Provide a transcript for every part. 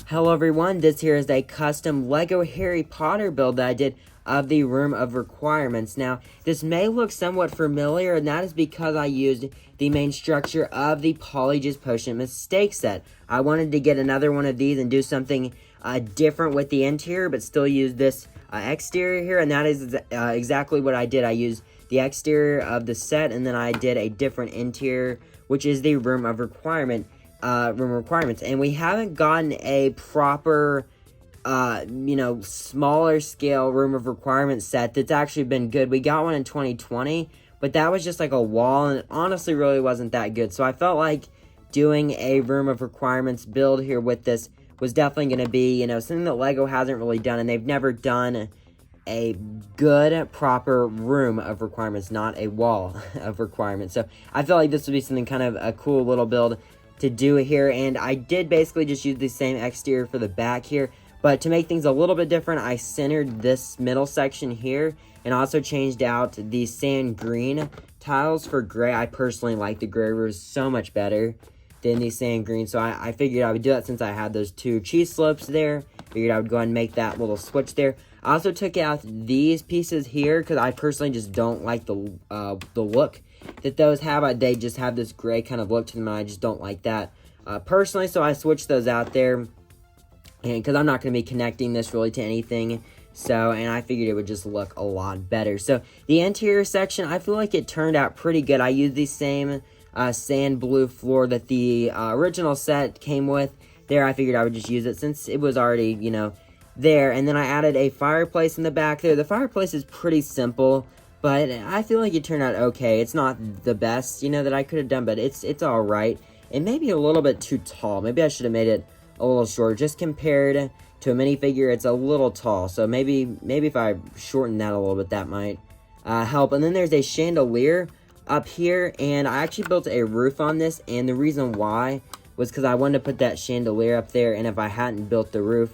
Hello everyone, this here is a custom Lego Harry Potter build that I did of the Room of Requirements. Now, this may look somewhat familiar, and that is because I used the main structure of the Polyjuice Potion Mistake set. I wanted to get another one of these and do something different with the interior, but still use this exterior here, and that is exactly what I did. I used the exterior of the set, and then I did a different interior, which is the Room Requirements, and we haven't gotten a proper smaller scale Room of Requirements set that's actually been good. We got one in 2020, but that was just like a wall, and it honestly really wasn't that good. So I felt like doing a Room of Requirements build here with this was definitely going to be, something that Lego hasn't really done, and they've never done a good, proper Room of Requirements, not a wall of requirements. So I felt like this would be something kind of a cool little build to do here, and I did basically just use the same exterior for the back here, but to make things a little bit different, I centered this middle section here, and also changed out the sand green tiles for gray. I personally like the gray roofs so much better than the sand green, so I figured I would do that since I had those two cheese slopes there. Figured I would go ahead and make that little switch there. I also took out these pieces here because I personally just don't like the look that those have. They just have this gray kind of look to them, and I just don't like that personally, so I switched those out there, and because I'm not going to be connecting this really to anything, and I figured it would just look a lot better. So the interior section, I feel like it turned out pretty good. I used the same sand blue floor that the original set came with there. I figured I would just use it since it was already, there. And then I added a fireplace in the back there. The fireplace is pretty simple, but I feel like it turned out okay. It's not the best, that I could have done, but it's all right. It may be a little bit too tall. Maybe I should have made it a little shorter. Just compared to a minifigure, it's a little tall. So maybe if I shorten that a little bit, that might help. And then there's a chandelier up here, and I actually built a roof on this, and the reason why was because I wanted to put that chandelier up there, and if I hadn't built the roof,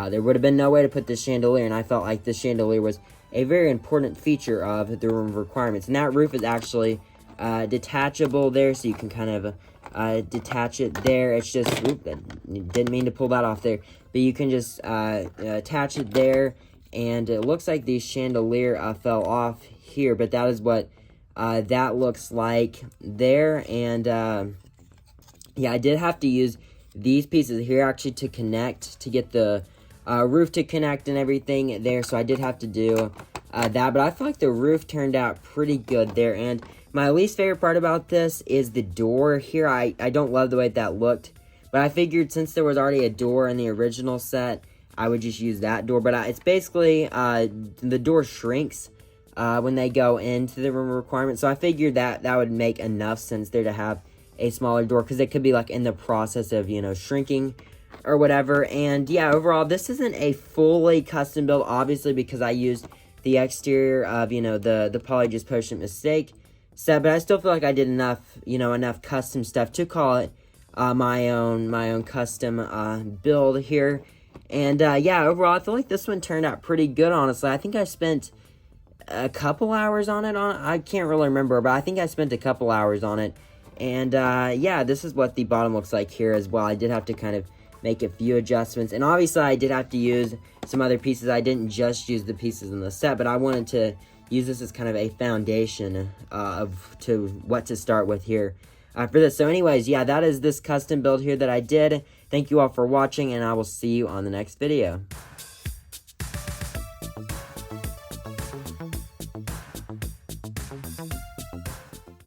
there would have been no way to put this chandelier, and I felt like this chandelier was a very important feature of the Room of Requirements. And that roof is actually detachable there, so you can kind of detach it there. It's just, didn't mean to pull that off there, but you can just attach it there, and it looks like the chandelier fell off here, but that is what that looks like there. And yeah, I did have to use these pieces here actually to connect, to get the roof to connect and everything there, so I did have to do that, but I feel like the roof turned out pretty good there. And my least favorite part about this is the door here. I don't love the way that looked, but I figured since there was already a door in the original set, I would just use that door. But it's basically, the door shrinks when they go into the Room of Requirements, so I figured that would make enough sense there to have a smaller door, because it could be like in the process of, shrinking or whatever. And yeah, overall, this isn't a fully custom build, obviously, because I used the exterior of, the Polyjuice Potion Mistake set, but I still feel like I did enough, enough custom stuff to call it my own custom build here. And yeah, overall, I feel like this one turned out pretty good, honestly. I think I spent a couple hours on it. I can't really remember, but I think I spent a couple hours on it. And yeah, this is what the bottom looks like here as well. I did have to kind of make a few adjustments, and obviously I did have to use some other pieces. I didn't just use the pieces in the set, but I wanted to use this as kind of a foundation to what to start with here for this. So anyways, yeah, that is this custom build here that I did. Thank you all for watching, and I will see you on the next video.